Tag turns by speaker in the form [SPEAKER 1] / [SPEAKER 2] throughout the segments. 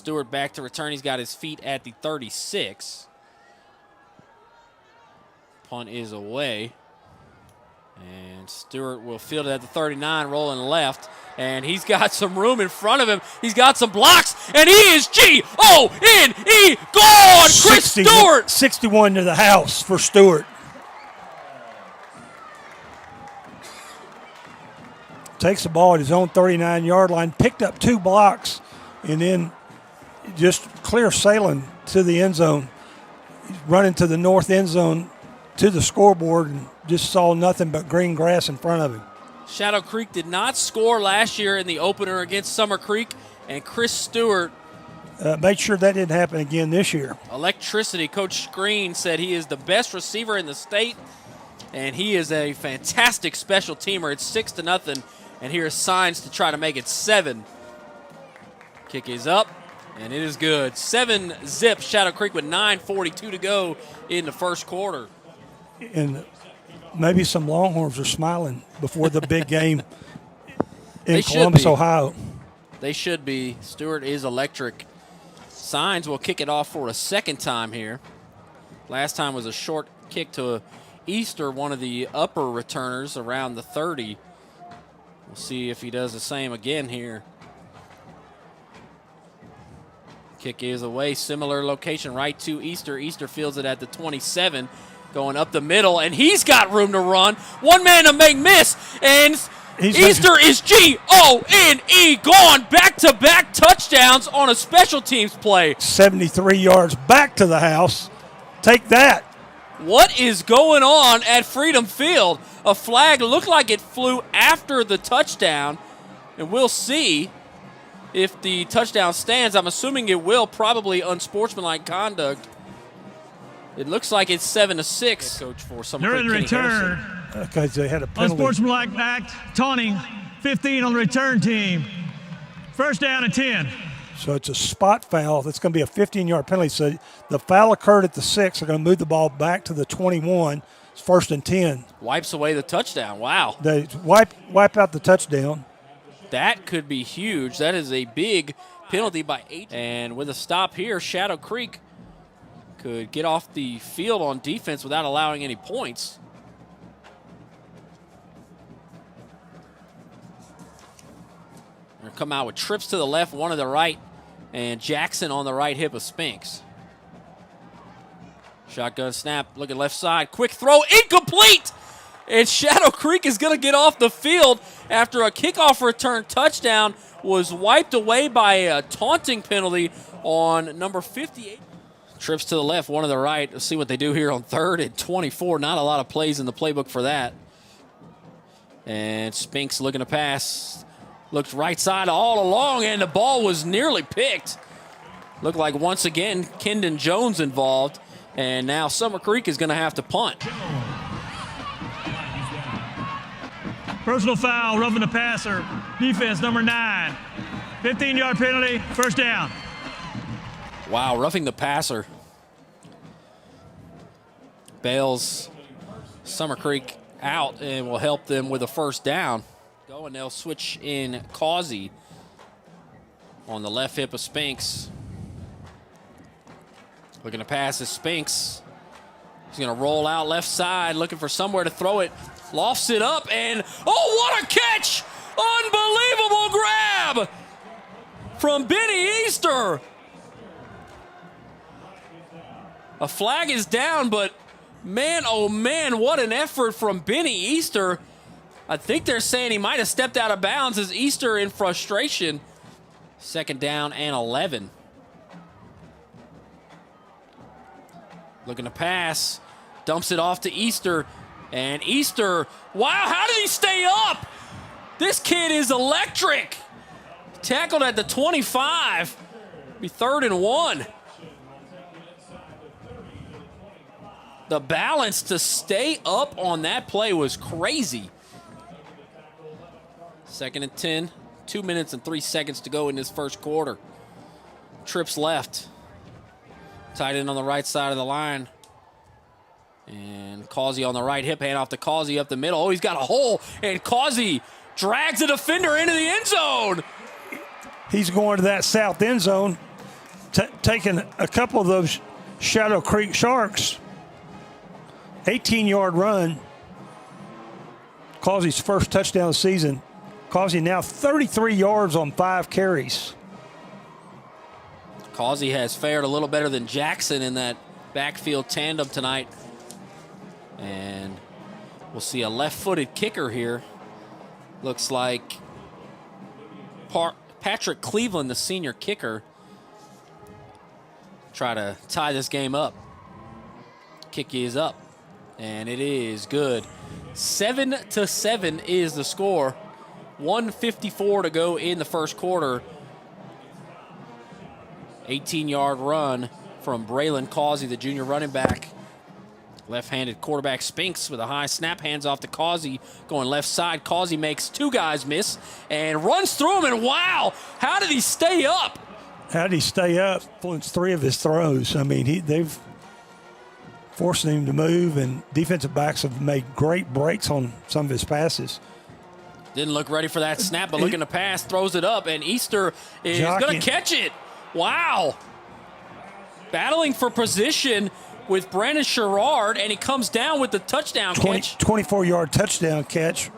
[SPEAKER 1] Stewart back to return. He's got his feet at the 36. Punt is away. And Stewart will field it at the 39, rolling left. And he's got some room in front of him. He's got some blocks, and he is G-O-N-E gone! Chris Stewart!
[SPEAKER 2] 61 to the house for Stewart. Takes the ball at his own 39-yard line, picked up 2 blocks, and then just clear sailing to the end zone. He's running to the north end zone to the scoreboard and just saw nothing but green grass in front of him.
[SPEAKER 1] Shadow Creek did not score last year in the opener against Summer Creek, and Chris Stewart
[SPEAKER 2] made sure that didn't happen again this year.
[SPEAKER 1] Electricity. Coach Screen said he is the best receiver in the state, and he is a fantastic special teamer. It's 6-0, and here are signs to try to make it 7. Kick is up, and it is good. 7-zip, Shadow Creek with 9:42 to go in the first quarter.
[SPEAKER 2] And maybe some Longhorns are smiling before the big game in Columbus, Ohio.
[SPEAKER 1] They should be. Stewart is electric. Signs will kick it off for a second time here. Last time was a short kick to Easter, one of the upper returners around the 30. We'll see if he does the same again here. Kick is away. Similar location right to Easter. Easter fields it at the 27. Going up the middle, and he's got room to run. One man to make miss, and Easter is G-O-N-E gone. Back-to-back touchdowns on a special teams play.
[SPEAKER 2] 73 yards back to the house. Take that.
[SPEAKER 1] What is going on at Freedom Field? A flag looked like it flew after the touchdown, and we'll see if the touchdown stands. I'm assuming it will, probably unsportsmanlike conduct. It looks like it's 7-6. Coach for some
[SPEAKER 3] during the return.
[SPEAKER 2] Okay, they had a penalty.
[SPEAKER 3] Unsportsmanlike act, taunting, 15 on the return team. First down and 10.
[SPEAKER 2] So it's a spot foul. That's going to be a 15-yard penalty. So the foul occurred at the 6. They're going to move the ball back to the 21. It's 1st and 10.
[SPEAKER 1] Wipes away the touchdown. Wow.
[SPEAKER 2] They wipe out the touchdown.
[SPEAKER 1] That could be huge. That is a big penalty by 8. And with a stop here, Shadow Creek could get off the field on defense without allowing any points. They're come out with trips to the left, one to the right, and Jackson on the right hip of Spinks. Shotgun snap, look at left side, quick throw, incomplete! And Shadow Creek is going to get off the field after a kickoff return touchdown was wiped away by a taunting penalty on number 58. Trips to the left, one to the right. Let's see what they do here on 3rd and 24. Not a lot of plays in the playbook for that. And Spinks looking to pass. Looked right side all along, and the ball was nearly picked. Looked like once again Kendon Jones involved. And now Summer Creek is going to have to punt.
[SPEAKER 3] Personal foul, roughing the passer. Defense number 9. 15-yard penalty, first down.
[SPEAKER 1] Wow, roughing the passer. Bails Summer Creek out and will help them with a first down. Go, and they'll switch in Causey on the left hip of Spinks. Looking to pass is Spinks. He's going to roll out left side, looking for somewhere to throw it. Lofts it up, and oh, what a catch! Unbelievable grab from Benny Easter. A flag is down, but man, oh man, what an effort from Benny Easter. I think they're saying he might have stepped out of bounds as Easter in frustration. 2nd down and 11. Looking to pass, dumps it off to Easter, and Easter, wow, how did he stay up? This kid is electric. Tackled at the 25, be 3rd and 1. The balance to stay up on that play was crazy. 2nd and 10, 2 minutes and 3 seconds to go in this first quarter. Trips left. Tight end on the right side of the line. And Causey on the right hip, hand off to Causey up the middle. Oh, he's got a hole, and Causey drags a defender into the end zone.
[SPEAKER 2] He's going to that south end zone. taking a couple of those Shadow Creek Sharks. 18-yard run. Causey's first touchdown of the season. Causey now 33 yards on 5 carries.
[SPEAKER 1] Causey has fared a little better than Jackson in that backfield tandem tonight. And we'll see a left-footed kicker here. Looks like Patrick Cleveland, the senior kicker, try to tie this game up. Kick is up, and it is good. 7-7 is the score. 1:54 to go in the first quarter. 18-yard run from Braylon Causey, the junior running back. Left-handed quarterback Spinks with a high snap, hands off to Causey, going left side. Causey makes 2 guys miss and runs through them, and wow, how did he stay up?
[SPEAKER 2] How did he stay up? Influenced 3 of his throws. I mean, they've forcing him to move, and defensive backs have made great breaks on some of his passes.
[SPEAKER 1] Didn't look ready for that snap, but looking to pass, throws it up, and Easter is going to catch it. Wow. Battling for position with Brandon Sherrard, and he comes down with the touchdown catch.
[SPEAKER 2] 24-yard touchdown catch.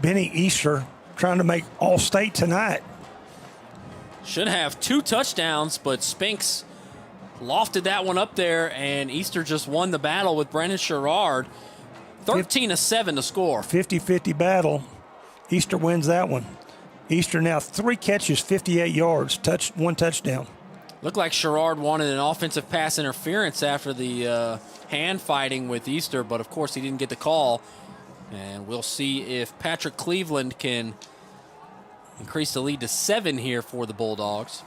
[SPEAKER 2] Benny Easter trying to make All-State tonight.
[SPEAKER 1] Should have 2 touchdowns, but Spinks lofted that one up there, and Easter just won the battle with Brandon Sherrard. 13-7 to score.
[SPEAKER 2] 50-50 battle. Easter wins that one. Easter now 3 catches, 58 yards, 1 touchdown.
[SPEAKER 1] Looked like Sherrard wanted an offensive pass interference after the hand fighting with Easter, but of course he didn't get the call. And we'll see if Patrick Cleveland can increase the lead to 7 here for the Bulldogs.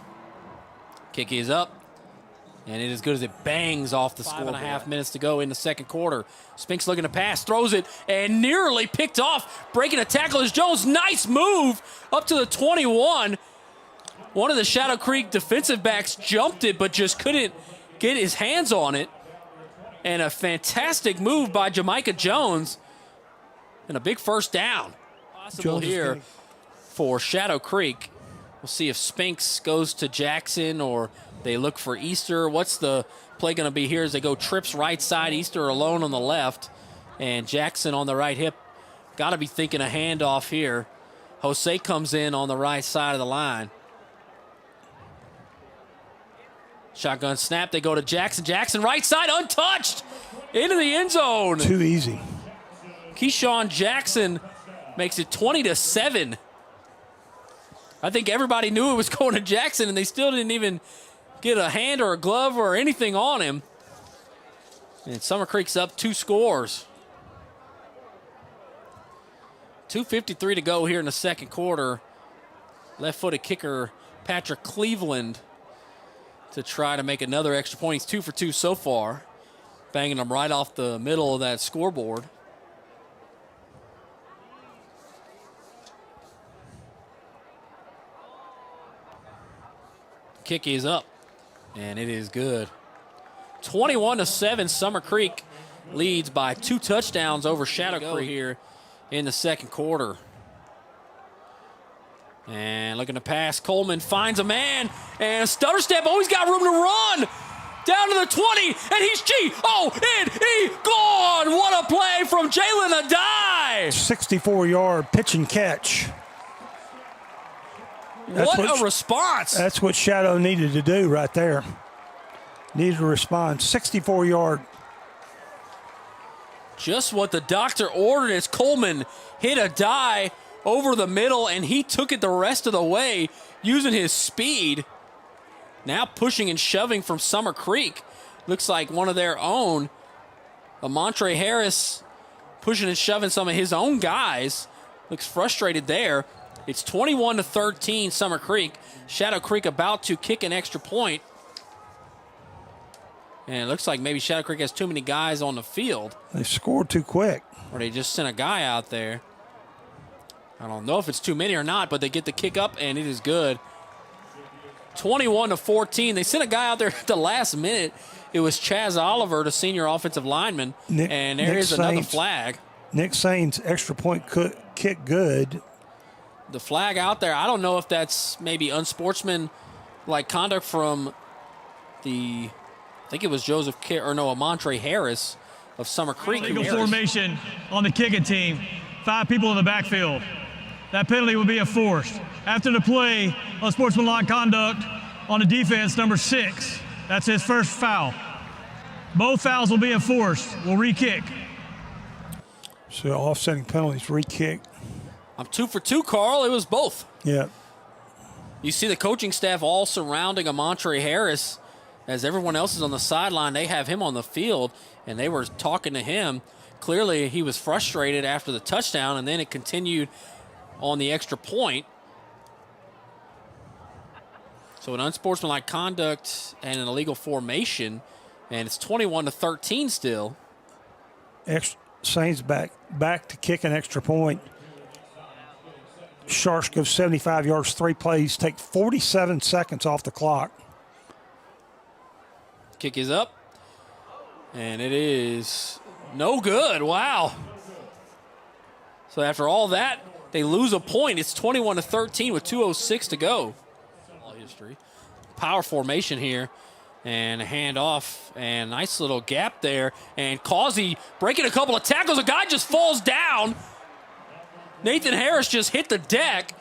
[SPEAKER 1] Kick is up, and it is good as it bangs off the scoreboard. 5.5 minutes to go in the second quarter. Spinks looking to pass, throws it, and nearly picked off. Breaking a tackle is Jones. Nice move up to the 21. One of the Shadow Creek defensive backs jumped it, but just couldn't get his hands on it. And a fantastic move by Jamaica Jones. And a big first down. Possible here for Shadow Creek. We'll see if Spinks goes to Jackson or they look for Easter. What's the play going to be here as they go trips right side, Easter alone on the left, and Jackson on the right hip. Got to be thinking a handoff here. Jose comes in on the right side of the line. Shotgun snap, they go to Jackson. Jackson right side, untouched, into the end zone.
[SPEAKER 2] Too easy.
[SPEAKER 1] Keyshawn Jackson makes it 20-7. I think everybody knew it was going to Jackson, and they still didn't even get a hand or a glove or anything on him. And Summer Creek's up 2 scores. 2:53 to go here in the second quarter. Left-footed kicker Patrick Cleveland to try to make another extra point. He's 2 for 2 so far, banging them right off the middle of that scoreboard. Kick is up, and it is good. 21-7, Summer Creek leads by 2 touchdowns over Shadow Creek here in the second quarter. And looking to pass, Coleman finds a man, and a stutter step. Oh, he's got room to run. Down to the 20, and he's gone. What a play from Jalen Adai.
[SPEAKER 2] 64-yard pitch and catch.
[SPEAKER 1] What a response.
[SPEAKER 2] That's what Shadow needed to do right there. Needed to respond. 64-yard.
[SPEAKER 1] Just what the doctor ordered as Coleman hit Adai over the middle, and he took it the rest of the way using his speed. Now pushing and shoving from Summer Creek. Looks like one of their own. Amontre Harris pushing and shoving some of his own guys. Looks frustrated there. It's 21-13, Summer Creek. Shadow Creek about to kick an extra point. And it looks like maybe Shadow Creek has too many guys on the field.
[SPEAKER 2] They scored too quick.
[SPEAKER 1] Or they just sent a guy out there. I don't know if it's too many or not, but they get the kick up, and it is good. 21-14. They sent a guy out there at the last minute. It was Chaz Oliver, the senior offensive lineman, and there is another flag.
[SPEAKER 2] Nick Sain's extra point kick good.
[SPEAKER 1] The flag out there, I don't know if that's maybe unsportsmanlike conduct from I think it was Amontre Harris of Summer Creek.
[SPEAKER 3] Illegal formation on the kicking team. 5 people in the backfield. That penalty will be enforced. After the play, unsportsmanlike conduct on the defense, number 6. That's his first foul. Both fouls will be enforced. We'll re-kick.
[SPEAKER 2] So offsetting penalties, re-kick.
[SPEAKER 1] I'm 2 for 2, Carl. It was both.
[SPEAKER 2] Yeah.
[SPEAKER 1] You see the coaching staff all surrounding Amontre Harris. As everyone else is on the sideline, they have him on the field, and they were talking to him. Clearly, he was frustrated after the touchdown, and then it continued on the extra point. So an unsportsmanlike conduct and an illegal formation, and it's 21-13 still.
[SPEAKER 2] Saints back to kick an extra point. Sharks go 75 yards, 3 plays, take 47 seconds off the clock.
[SPEAKER 1] Kick is up, and it is no good. Wow. So after all that, they lose a point. It's 21-13 with 2:06 to go. All history. Power formation here, and a handoff, and nice little gap there. And Causey breaking a couple of tackles. A guy just falls down. Nathan Harris just hit the deck,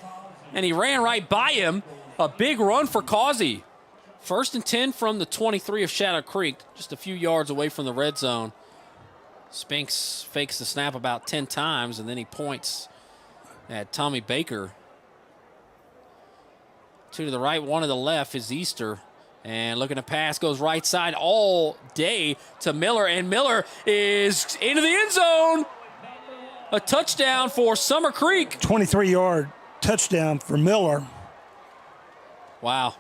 [SPEAKER 1] and he ran right by him. A big run for Causey. 1st and 10 from the 23 of Shadow Creek, just a few yards away from the red zone. Spinks fakes the snap about 10 times, and then he points at Tommy Baker. 2 to the right, 1 to the left is Easter. And looking to pass, goes right side all day to Miller, and Miller is into the end zone. A touchdown for Summer Creek.
[SPEAKER 2] 23-yard touchdown for Miller.
[SPEAKER 1] Wow.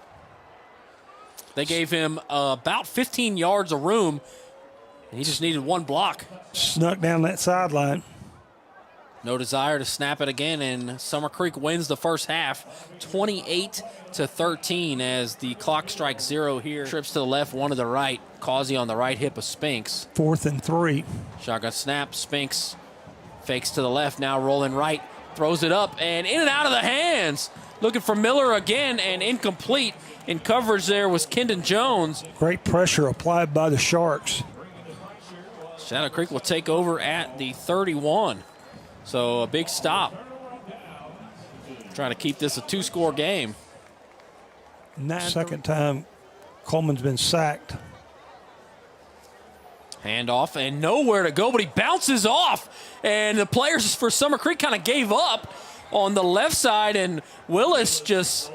[SPEAKER 1] They gave him about 15 yards of room. He just needed 1 block.
[SPEAKER 2] Snuck down that sideline.
[SPEAKER 1] No desire to snap it again, and Summer Creek wins the first half, 28-13 as the clock strikes 0 here. Trips to the left, 1 to the right. Causey on the right hip of Spinks.
[SPEAKER 2] 4th and 3.
[SPEAKER 1] Shotgun snap, Spinks fakes to the left, now rolling right, throws it up, and in and out of the hands. Looking for Miller again, and incomplete. In coverage there was Kendon Jones.
[SPEAKER 2] Great pressure applied by the Sharks.
[SPEAKER 1] Shadow Creek will take over at the 31. So a big stop. Trying to keep this a 2-score game.
[SPEAKER 2] Second time Coleman's been sacked.
[SPEAKER 1] Handoff and nowhere to go, but he bounces off. And the players for Summer Creek kind of gave up on the left side, and Willis just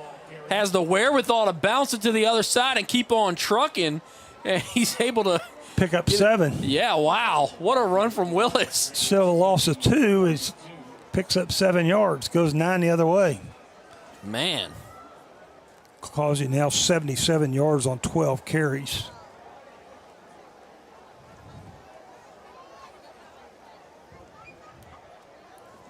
[SPEAKER 1] has the wherewithal to bounce it to the other side and keep on trucking. And he's able to
[SPEAKER 2] pick up 7.
[SPEAKER 1] Yeah, wow. What a run from Willis.
[SPEAKER 2] Still a loss of 2. He picks up 7 yards, goes 9 the other way.
[SPEAKER 1] Man.
[SPEAKER 2] Causey now 77 yards on 12 carries.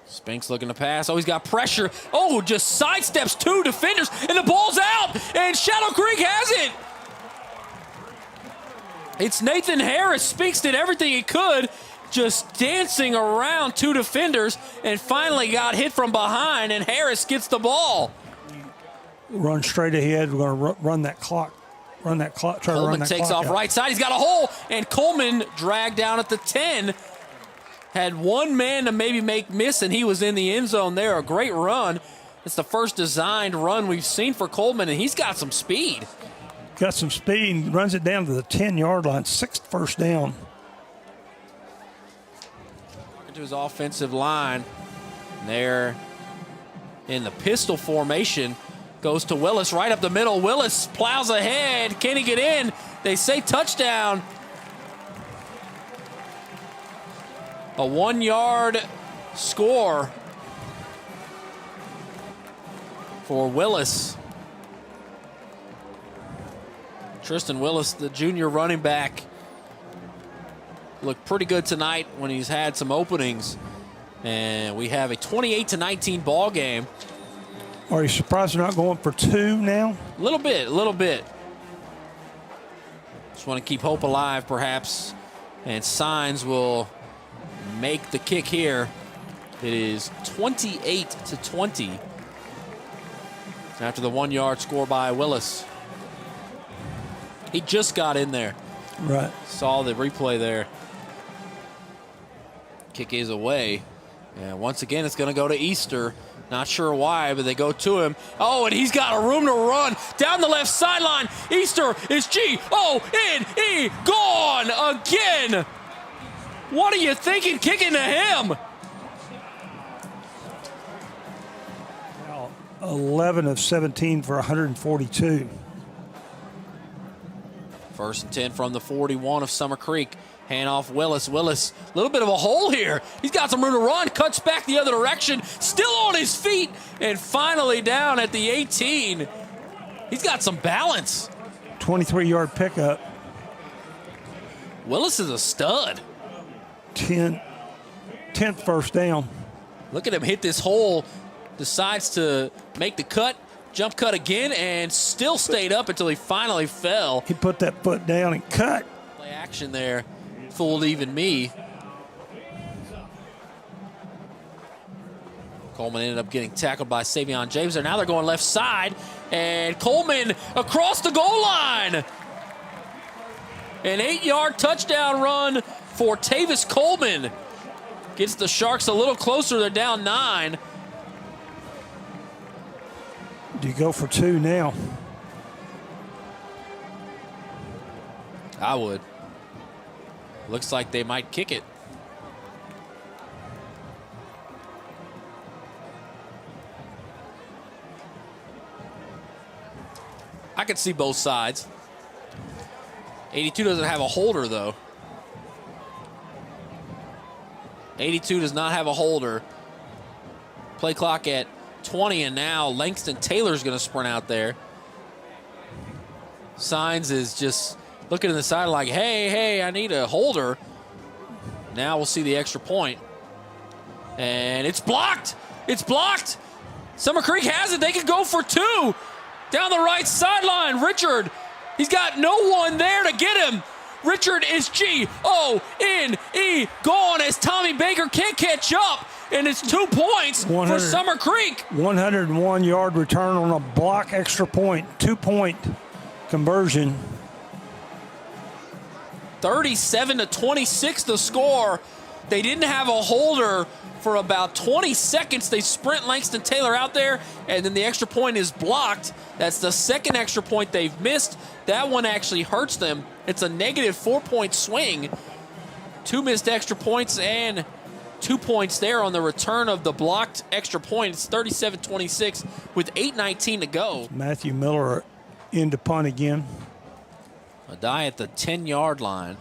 [SPEAKER 1] Spinks looking to pass. Oh, he's got pressure. Oh, just sidesteps 2 defenders, and the ball's out, and Shadow Creek has it. It's Nathan Harris. Spinks did everything he could, just dancing around 2 defenders, and finally got hit from behind, and Harris gets the ball.
[SPEAKER 2] Run straight ahead. We're going to run that clock. Run that clock. Try
[SPEAKER 1] Coleman
[SPEAKER 2] to run that
[SPEAKER 1] takes
[SPEAKER 2] clock
[SPEAKER 1] off
[SPEAKER 2] out.
[SPEAKER 1] right side. He's got a hole, and Coleman dragged down at the 10. Had 1 man to maybe miss, and he was in the end zone there. A great run. It's the first designed run we've seen for Coleman, and he's got some speed.
[SPEAKER 2] Got some speed and runs it down to the 10-yard line. 6th first down.
[SPEAKER 1] To his offensive line. There in the pistol formation. Goes to Willis right up the middle. Willis plows ahead. Can he get in? They say touchdown. A 1-yard score for Willis. Tristan Willis, the junior running back, looked pretty good tonight when he's had some openings. And we have a 28-19 ball game.
[SPEAKER 2] Are you surprised they're not going for 2 now?
[SPEAKER 1] A little bit. Just want to keep hope alive, perhaps. And Signs will make the kick here. It is 28-20 after the 1-yard score by Willis. He just got in there.
[SPEAKER 2] Right.
[SPEAKER 1] Saw the replay there. Kick is away. And once again, it's going to go to Easter. Not sure why, but they go to him. Oh, and he's got a room to run down the left sideline. Easter is G-O-N-E, gone again. What are you thinking kicking to him?
[SPEAKER 2] 11 of 17 for 142.
[SPEAKER 1] 1st and 10 from the 41 of Summer Creek. Handoff Willis. Willis, a little bit of a hole here. He's got some room to run, cuts back the other direction, still on his feet, and finally down at the 18. He's got some balance.
[SPEAKER 2] 23-yard pickup.
[SPEAKER 1] Willis is a stud.
[SPEAKER 2] 10th first down.
[SPEAKER 1] Look at him hit this hole, decides to make the cut, jump cut again, and still stayed up until he finally fell.
[SPEAKER 2] He put that foot down and cut.
[SPEAKER 1] Play action there. Fooled even me. Coleman ended up getting tackled by Savion James. Now they're going left side, and Coleman across the goal line. An 8-yard touchdown run for Tavis Coleman. Gets the Sharks a little closer. They're down 9.
[SPEAKER 2] Do you go for 2 now?
[SPEAKER 1] I would. Looks like they might kick it. I can see both sides. 82 doesn't have a holder, though. 82 does not have a holder. Play clock at 20, and now Langston Taylor's going to sprint out there. Signs is just looking to the side like, hey, I need a holder. Now we'll see the extra point. And it's blocked. It's blocked. Summer Creek has it. They could go for 2. Down the right sideline, Richard. He's got no one there to get him. Richard is G-O-N-E, gone as Tommy Baker can't catch up. And it's 2 points for Summer Creek.
[SPEAKER 2] 101-yard return on a block extra point. 2-point conversion.
[SPEAKER 1] 37-26 the score. They didn't have a holder for about 20 seconds. They sprint Langston Taylor out there, and then the extra point is blocked. That's the second extra point they've missed. That one actually hurts them. It's a negative 4-point swing. 2 missed extra points and 2 points there on the return of the blocked extra point. It's 37-26 with 8:19 to go.
[SPEAKER 2] Matthew Miller into punt again.
[SPEAKER 1] A die at the 10-yard line.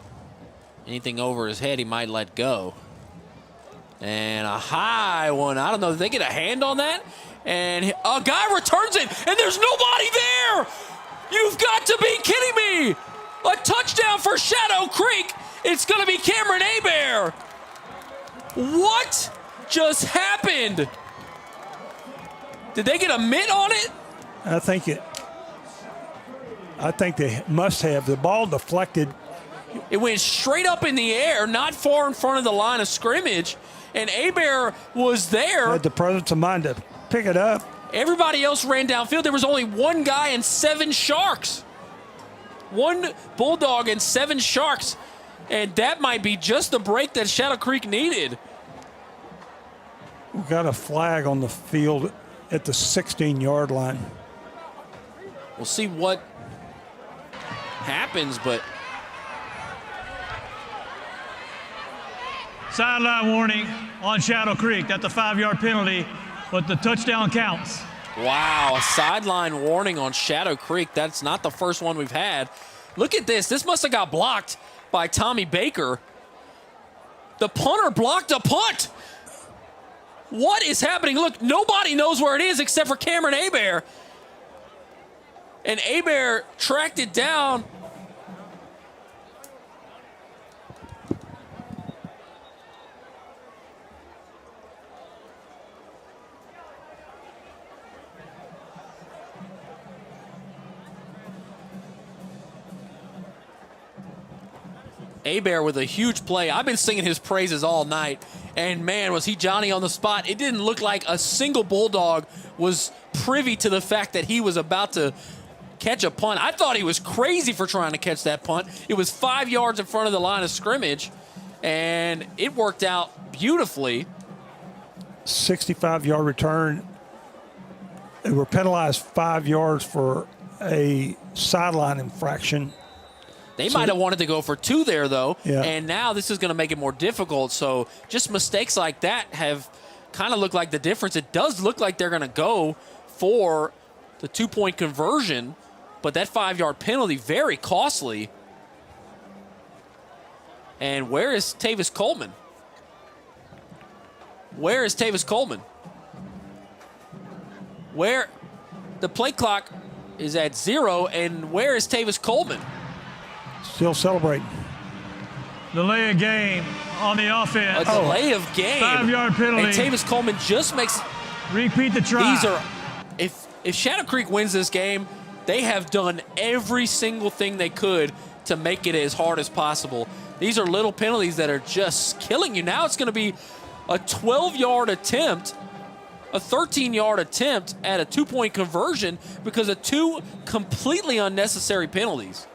[SPEAKER 1] Anything over his head, he might let go. And a high one. I don't know. Did they get a hand on that? And a guy returns it, and there's nobody there. You've got to be kidding me. A touchdown for Shadow Creek. It's going to be Cameron Hebert. What just happened? Did they get a mitt on it?
[SPEAKER 2] I think they must have. The ball deflected.
[SPEAKER 1] It went straight up in the air, not far in front of the line of scrimmage, and Hebert was there.
[SPEAKER 2] Had the presence of mind to pick it up.
[SPEAKER 1] Everybody else ran downfield. There was only one guy and 7 Sharks. One Bulldog and 7 Sharks. And that might be just the break that Shadow Creek needed.
[SPEAKER 2] We've got a flag on the field at the 16-yard line.
[SPEAKER 1] We'll see what happens, but
[SPEAKER 3] Sideline warning on Shadow Creek. That's a 5-yard penalty, but the touchdown counts.
[SPEAKER 1] wow, a sideline warning on Shadow Creek. That's not the first one we've had. Look at this. This must have got blocked by Tommy Baker. The punter blocked a punt. What is happening? Look, nobody knows where it is except for Cameron Hebert. And Hebert tracked it down. Hebert with a huge play. I've been singing his praises all night. And man, was he Johnny on the spot. It didn't look like a single Bulldog was privy to the fact that he was about to catch a punt. I thought he was crazy for trying to catch that punt. It was 5 yards in front of the line of scrimmage, and it worked out beautifully.
[SPEAKER 2] 65-yard return. They were penalized 5 yards for a sideline infraction.
[SPEAKER 1] They might have wanted to go for 2 there, though,
[SPEAKER 2] Yeah.
[SPEAKER 1] and now this is going to make it more difficult. So just mistakes like that have kind of looked like the difference. It does look like they're going to go for the 2-point conversion, but that 5-yard penalty, very costly. And where is Tavis Coleman? Where is Tavis Coleman? Where the play clock is at 0, and where is Tavis Coleman?
[SPEAKER 2] Still celebrating.
[SPEAKER 3] Delay of game on the offense.
[SPEAKER 1] A delay of game.
[SPEAKER 3] 5-yard penalty.
[SPEAKER 1] And Tavis Coleman just makes.
[SPEAKER 3] Repeat the try.
[SPEAKER 1] These are, if Shadow Creek wins this game, they have done every single thing they could to make it as hard as possible. These are little penalties that are just killing you. Now it's going to be a 12-yard attempt, a 13-yard attempt at a 2-point conversion because of 2 completely unnecessary penalties.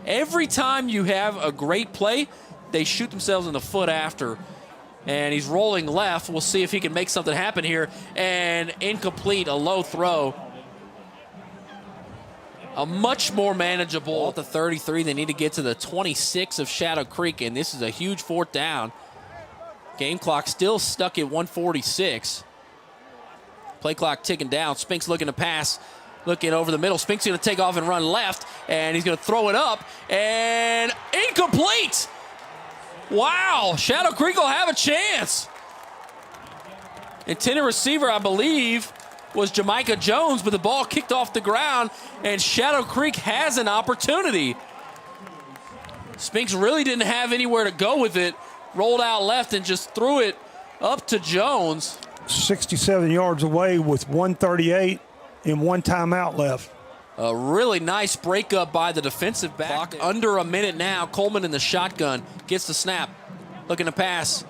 [SPEAKER 1] Every time you have a great play, they shoot themselves in the foot after. And he's rolling left. We'll see if he can make something happen here. And incomplete, a low throw. A much more manageable at the 33. They need to get to the 26 of Shadow Creek, and this is a huge 4th down. Game clock still stuck at 1:46. Play clock ticking down. Spinks looking to pass. Looking over the middle. Spinks going to take off and run left, and he's going to throw it up, and incomplete! Wow, Shadow Creek will have a chance. Intended receiver, I believe, was Jamaica Jones, but the ball kicked off the ground, and Shadow Creek has an opportunity. Spinks really didn't have anywhere to go with it. Rolled out left and just threw it up to Jones.
[SPEAKER 2] 67 yards away with 1:38 and 1 timeout left.
[SPEAKER 1] A really nice breakup by the defensive back. Clock under a minute now. Coleman in the shotgun. Gets the snap. Looking to pass.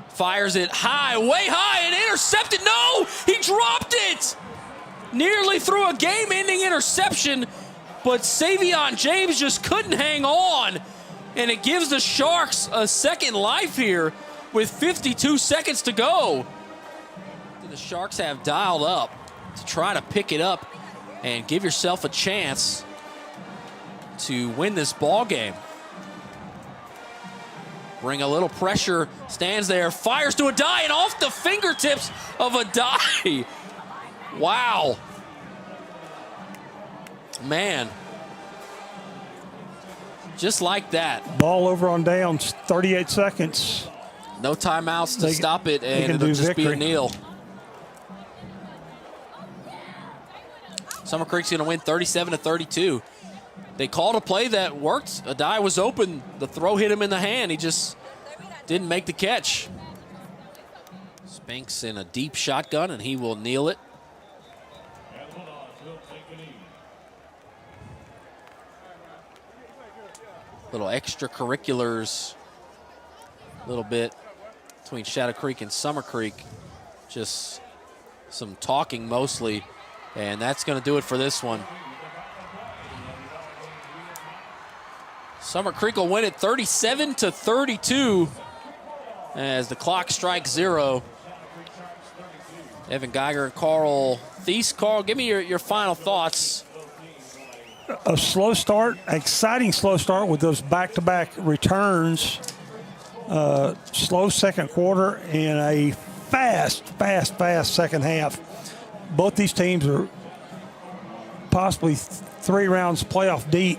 [SPEAKER 1] Fires it high, way high, and intercepted. No! He dropped it! Nearly threw a game-ending interception, but Savion James just couldn't hang on. And it gives the Sharks a second life here with 52 seconds to go. The Sharks have dialed up to try to pick it up and give yourself a chance to win this ball game. Bring a little pressure, stands there, fires to a die, and off the fingertips of a die. Wow. Man. Just like that.
[SPEAKER 2] Ball over on downs, 38 seconds.
[SPEAKER 1] No timeouts to stop it, and it'll just be a kneel. Summer Creek's going to win 37-32. They called a play that worked. A die was open. The throw hit him in the hand. He just didn't make the catch. Spinks in a deep shotgun, and he will kneel it. Little extracurriculars, a little bit between Shadow Creek and Summer Creek. Just some talking mostly. And that's going to do it for this one. Summer Creek will win it 37-32 as the clock strikes 0. Evan Geiger and Carl Thies. Carl, give me your final thoughts.
[SPEAKER 2] A slow start, exciting slow start with those back-to-back returns. Slow second quarter and a fast second half. Both these teams are possibly 3 rounds playoff deep.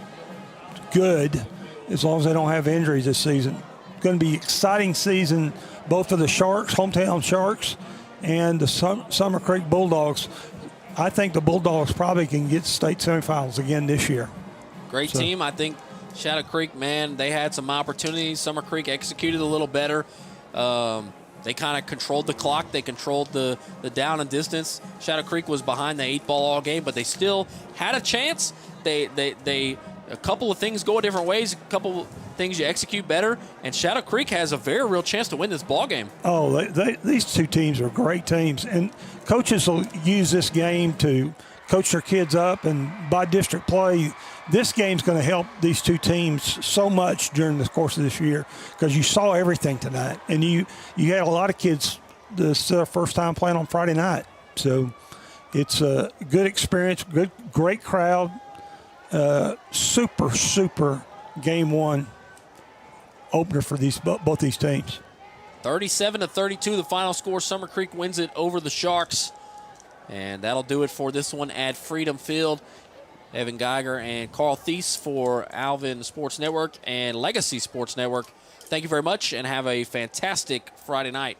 [SPEAKER 2] Good, as long as they don't have injuries this season. Going to be exciting season, both for the Sharks, hometown Sharks, and the Summer Creek Bulldogs. I think the Bulldogs probably can get state semifinals again this year.
[SPEAKER 1] Great team. I think Shadow Creek, man, they had some opportunities. Summer Creek executed a little better. They kind of controlled the clock. They controlled the down and distance. Shadow Creek was behind the 8 ball all game, but they still had a chance. They a couple of things go different ways. A couple of things you execute better, and Shadow Creek has a very real chance to win this ball game.
[SPEAKER 2] Oh, these two teams are great teams, and coaches will use this game to coach their kids up, and by district play, this game's going to help these two teams so much during the course of this year because you saw everything tonight, and you had a lot of kids this is their first time playing on Friday night. So it's a good experience, great crowd, super game one opener for both these teams.
[SPEAKER 1] 37-32, the final score. Summer Creek wins it over the Sharks. And that'll do it for this one at Freedom Field. Evan Geiger and Carl Thies for Alvin Sports Network and Legacy Sports Network. Thank you very much and have a fantastic Friday night.